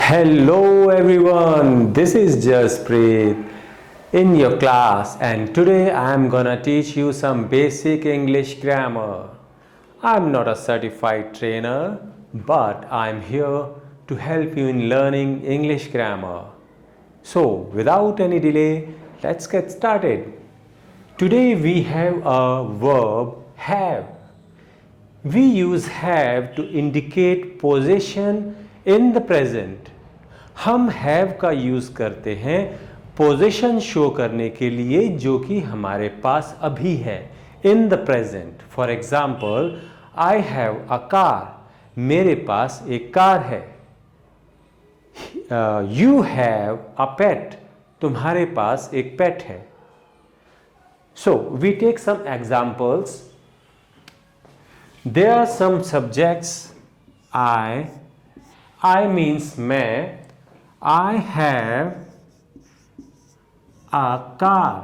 Hello everyone, this is Jaspreet in your class, and today I am gonna teach you some basic English grammar. I'm not a certified trainer, but I'm here to help you in learning English grammar. So without any delay, let's get started. Today we have a verb have. We use have to indicate possession in the present. हम have का use करते हैं position show करने के लिए जो कि हमारे पास अभी है in the present. For example, I have a car. मेरे पास एक कार है. You have a pet. तुम्हारे पास एक पेट है. So we take some examples. There are some subjects. I means मैं. I have a car.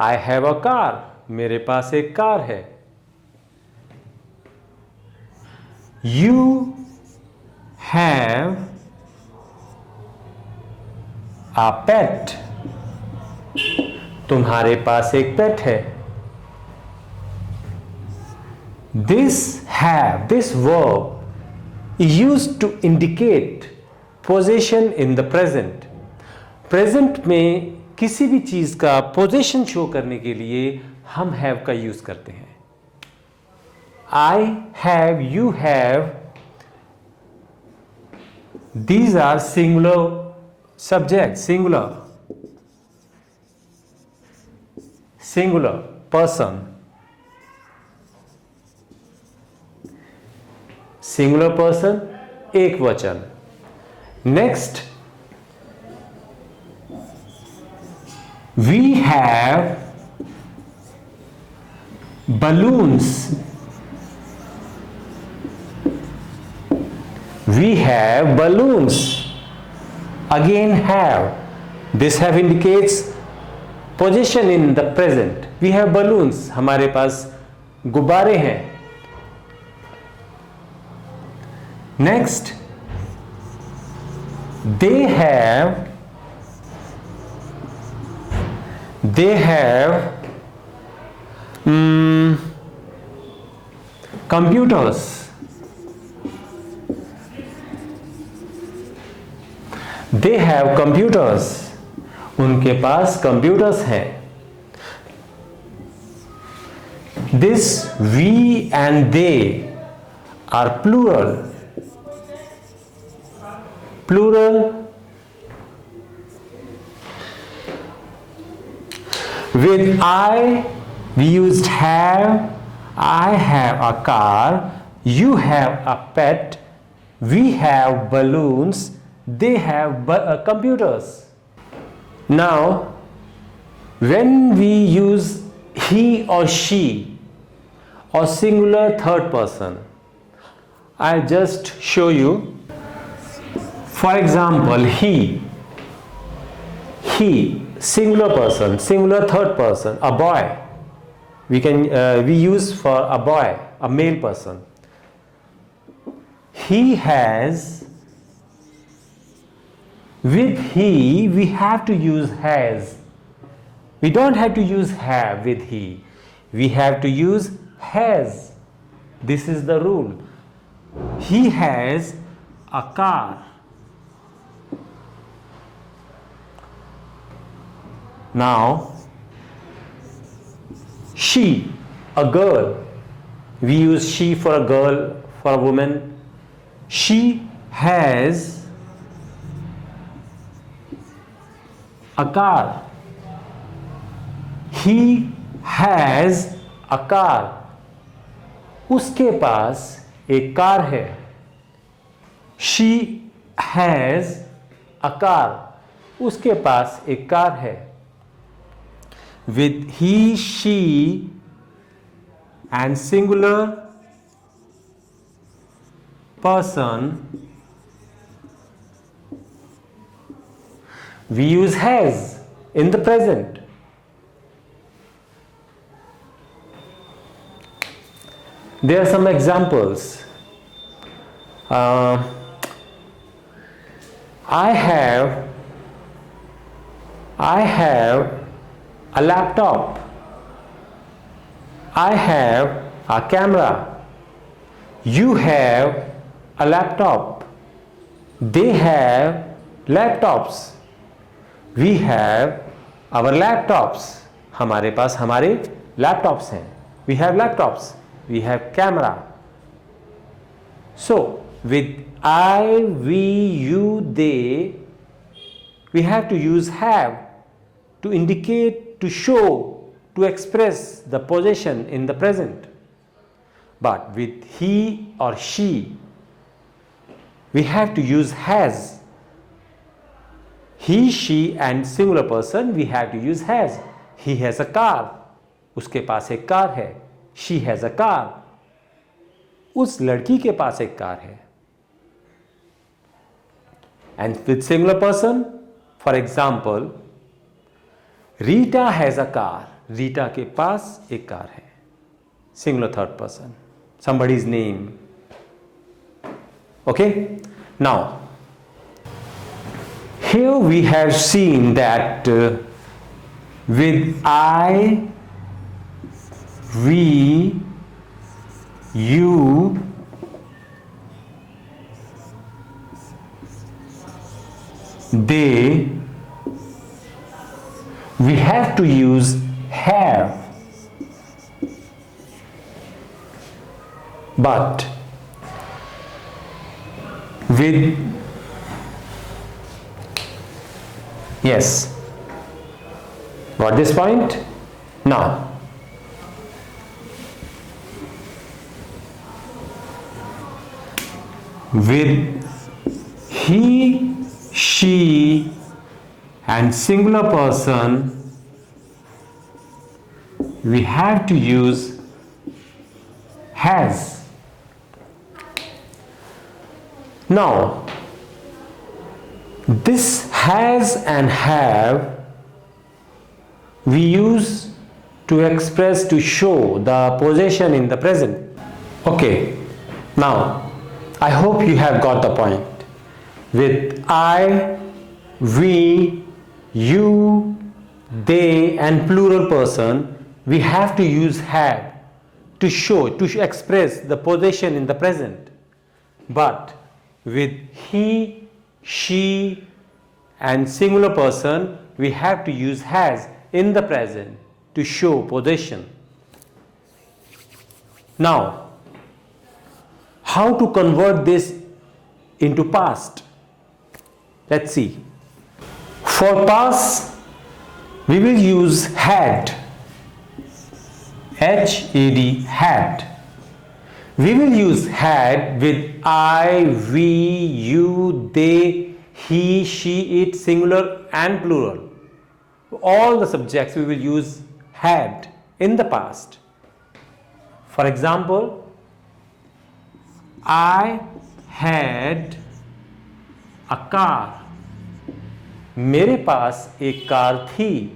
I have a car. मेरे पास एक कार है. You have a pet. तुम्हारे पास एक पेट है. This verb is used to indicate possession in the present. Present में किसी भी चीज का possession शो करने के लिए हम have का यूज करते हैं. I have, you have, these are singular subjects. Singular person. Singular person, एक वचन. Next, we have balloons. We have balloons. Again have. This have indicates position in the present. We have balloons. हमारे पास गुब्बारे हैं. Next, they have computers. They have computers. उनके पास computers हैं. This we and they are plural. With I, we used have. I have a car. You have a pet. We have balloons. They have computers. Now, when we use he or she or singular third person, I'll just show you. For example, he, singular person, singular third person, a boy. We use for a boy, a male person. He has. With he, we have to use has. We don't have to use have with he. We have to use has. This is the rule. He has a car. Now, she, a girl. We use she for a girl, for a woman. She has a car. He has a car. उसके पास एक car है. She has a car. उसके पास एक car है. With he, she and singular person, we use has in the present. There are some examples. Uh, I have a laptop. I have a camera. You have a laptop. They have laptops. We have our laptops. हमारे पास हमारे laptops हैं. We have laptops. We have camera. So with I, we, you, they, we have to use have to indicate, to show, to express the possession in the present. But with he or she, we have to use has. He, she and singular person, we have to use has. He has a car. उसके पास एक car है. She has a car. उस लड़की के पास एक car है. And with singular person, for example, Rita has a car. Rita के पास एक कार है. Singular third person. Somebody's name. Okay? Now, here we have seen that with I, we, you, they, we have to use have. But with, yes, got this point? Now, with he, she and singular person, we have to use has. Now, this has and have we use to express, to show the possession in the present. Okay, now I hope you have got the point. With I, we, you, they and plural person, we have to use have to show, to express the possession in the present. But with he, she and singular person, we have to use has in the present to show possession. Now, how to convert this into past? Let's see. For past, we will use had. H-A-D, had. We will use had with I, we, you, they, he, she, it, singular and plural. All the subjects we will use had in the past. For example, I had a car. मेरे पास एक car थी.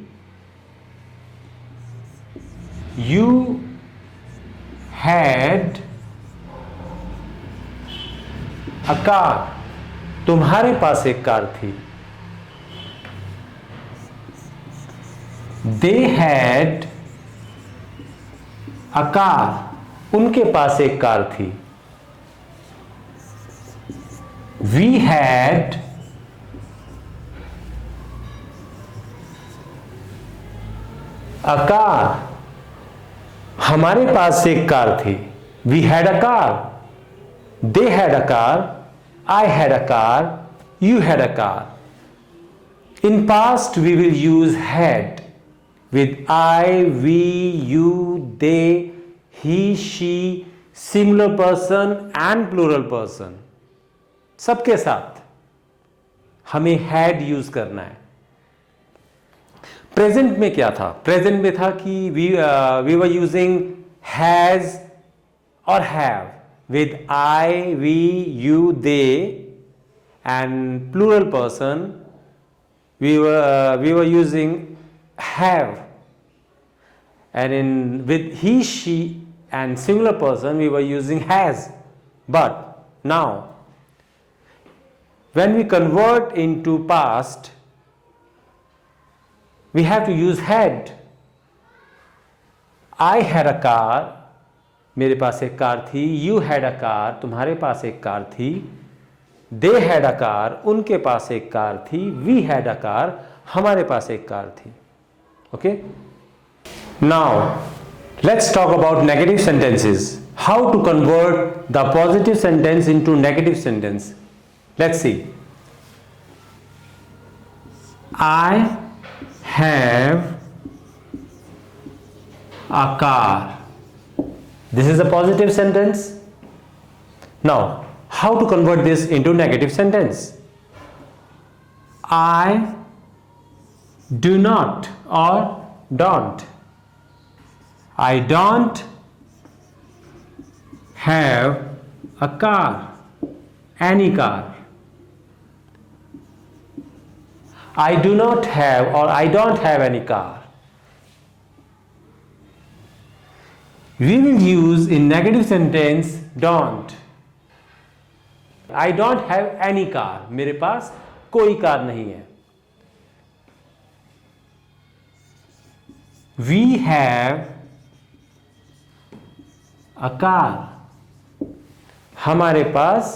You had a car. तुम्हारे पास एक car थी. They had a car. उनके पास एक कार थी. We had a car. हमारे पास एक कार थी. We had a car. They had a car. I had a car. You had a car. In past we will use had with I, we, you, they, he, she, singular person and plural person. सबके साथ हमें had use करना है. Present में क्या था? Present में था कि we were using has or have with I, we, you, they and plural person we were using have, and with he, she and singular person we were using has. But now When we convert into past, we have to use had. I had a car, मेरे पास एक car थी. You had a car, तुम्हारे पास एक car थी. They had a car, उनके पास एक कार थी. We had a car, हमारे पास एक कार थी. Okay? Now, let's talk about negative sentences. How to convert the positive sentence into negative sentence. Let's see. I have a car. This is a positive sentence. Now, how to convert this into negative sentence? I do not or don't. I don't have a car, any car. I do not have or I don't have any car. We will use in negative sentence don't. I don't have any car. मेरे पास कोई car नहीं है. We have a car. हमारे पास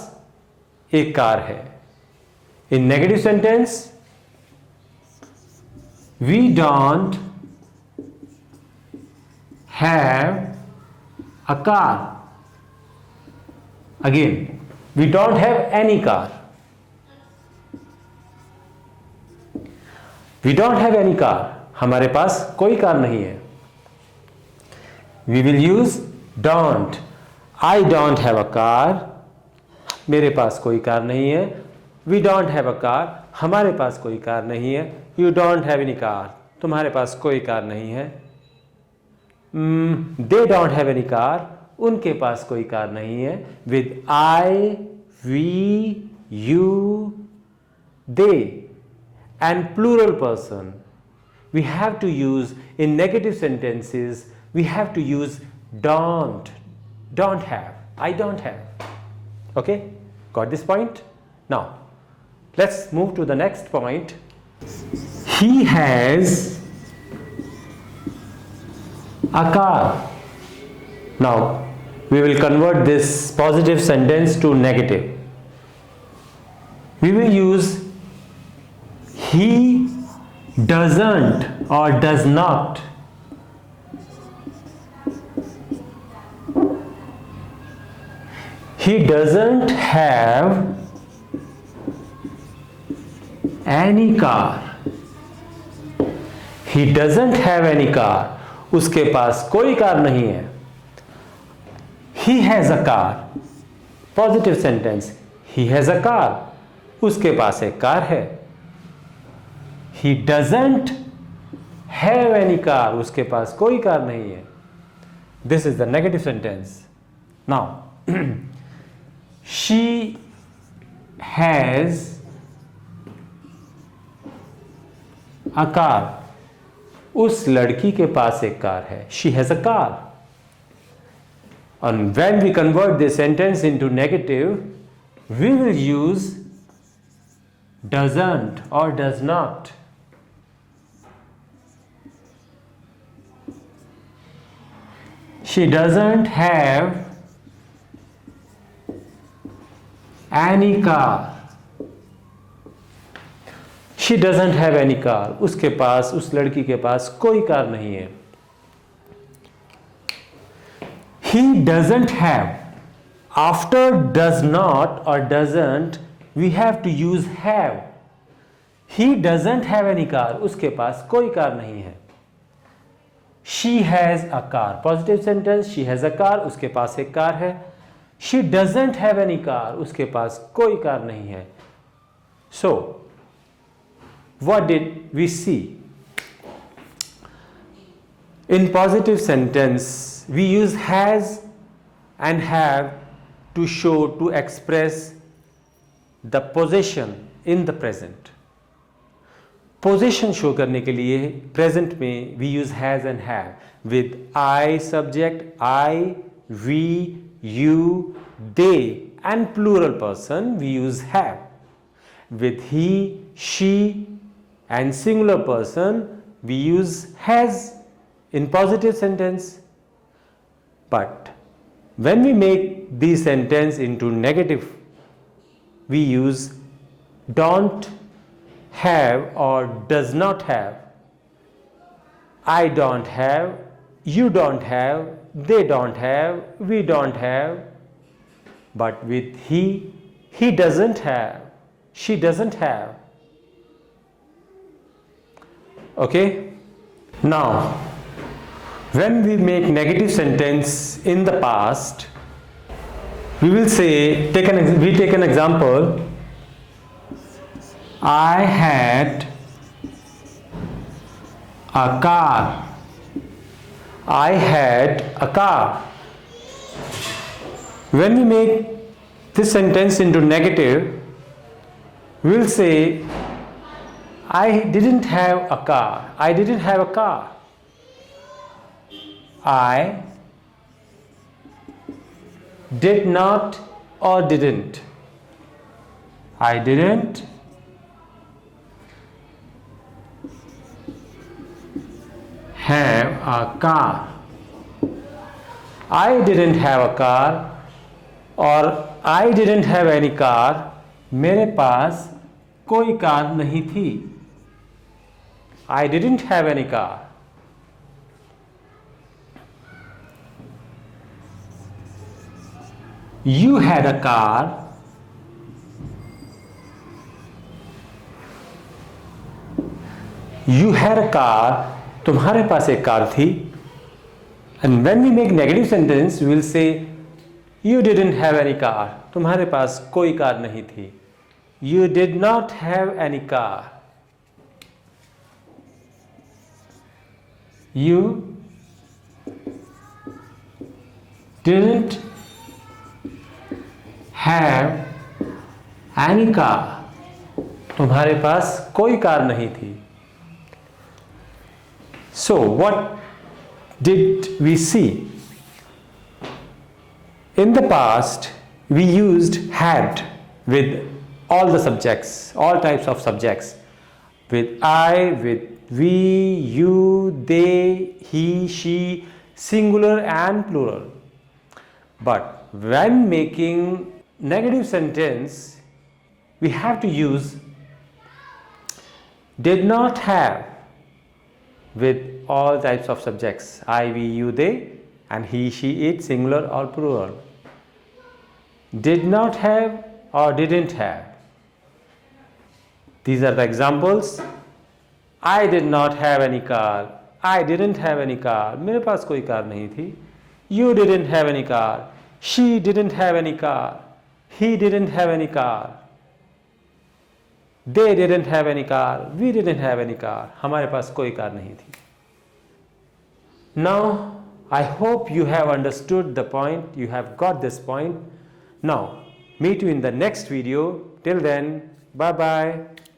एक car है. In negative sentence, we don't have a car. Again, we don't have any car. We don't have any car. हमारे पास कोई car नहीं है. We will use don't. I don't have a car. मेरे पास कोई car नहीं है. We don't have a car. हमारे पास कोई कार नहीं है. You don't have any car. तुम्हारे पास कोई कार नहीं है. They don't have any car. उनके पास कोई कार नहीं है. With I, we, you, they and plural person, we have to use in negative sentences, we have to use don't have. I don't have. Okay, got this point? Now let's move to the next point. He has a car. Now we will convert this positive sentence to negative. We will use he doesn't or does not. He doesn't have any car. He doesn't have any car. उसके पास कोई car नहीं है. He has a car. Positive sentence. He has a car. उसके पास एक car है. He doesn't have any car. उसके पास कोई car नहीं है. This is the negative sentence. Now, she has a car. उस लड़की के पास एक कार है. She has a car. And when we convert this sentence into negative, we will use doesn't or does not. She doesn't have any car. She doesn't have any car. उसके पास, उस लड़की के पास कोई कार नहीं है. He doesn't have. After does not or doesn't, we have to use have. He doesn't have any car. उसके पास कोई car नहीं है. She has a car. Positive sentence. She has a car. उसके पास एक कार है. She doesn't have any car. उसके पास कोई car नहीं है. So, what did we see? In positive sentence, we use has and have to show, to express the possession in the present. Possession show करने के लिए present में we use has and have with I subject, I, we, you, they and plural person we use have. with he, she and singular person, we use has in positive sentence. But when we make the sentence into negative, we use don't have or does not have. I don't have, you don't have, they don't have, we don't have. But with he doesn't have, she doesn't have. Okay? Now, when we make negative sentence in the past, we will say, we take an example. I had a car. I had a car. When we make this sentence into negative, we will say, I didn't have a car. I didn't have a car. I did not or didn't. I didn't have a car. I didn't have a car और I didn't have any car. मेरे पास कोई car नहीं थी. I didn't have any car. You had a car. You had a car. तुम्हारे पास एक car थी. And when we make negative sentence, we will say, you didn't have any car. तुम्हारे पास कोई कार नहीं थी. You did not have any car. You didn't have any car. तुम्हारे पास कोई कार नहीं थी. So what did we see? In the past, we used had with all the subjects, all types of subjects, with I, with we, you, they, he, she, singular and plural. But when making negative sentence, we have to use did not have with all types of subjects, I, we, you, they, and he, she, it, singular or plural. Did not have or didn't have. These are the examples. I did not have any car. I didn't have any car. मेरे पास कोई car नहीं थी. You didn't have any car. She didn't have any car. He didn't have any car. They didn't have any car. We didn't have any car. हमारे पास कोई car नहीं थी. Now, I hope you have understood the point. You have got this point. Now, meet you in the next video. Till then, bye bye.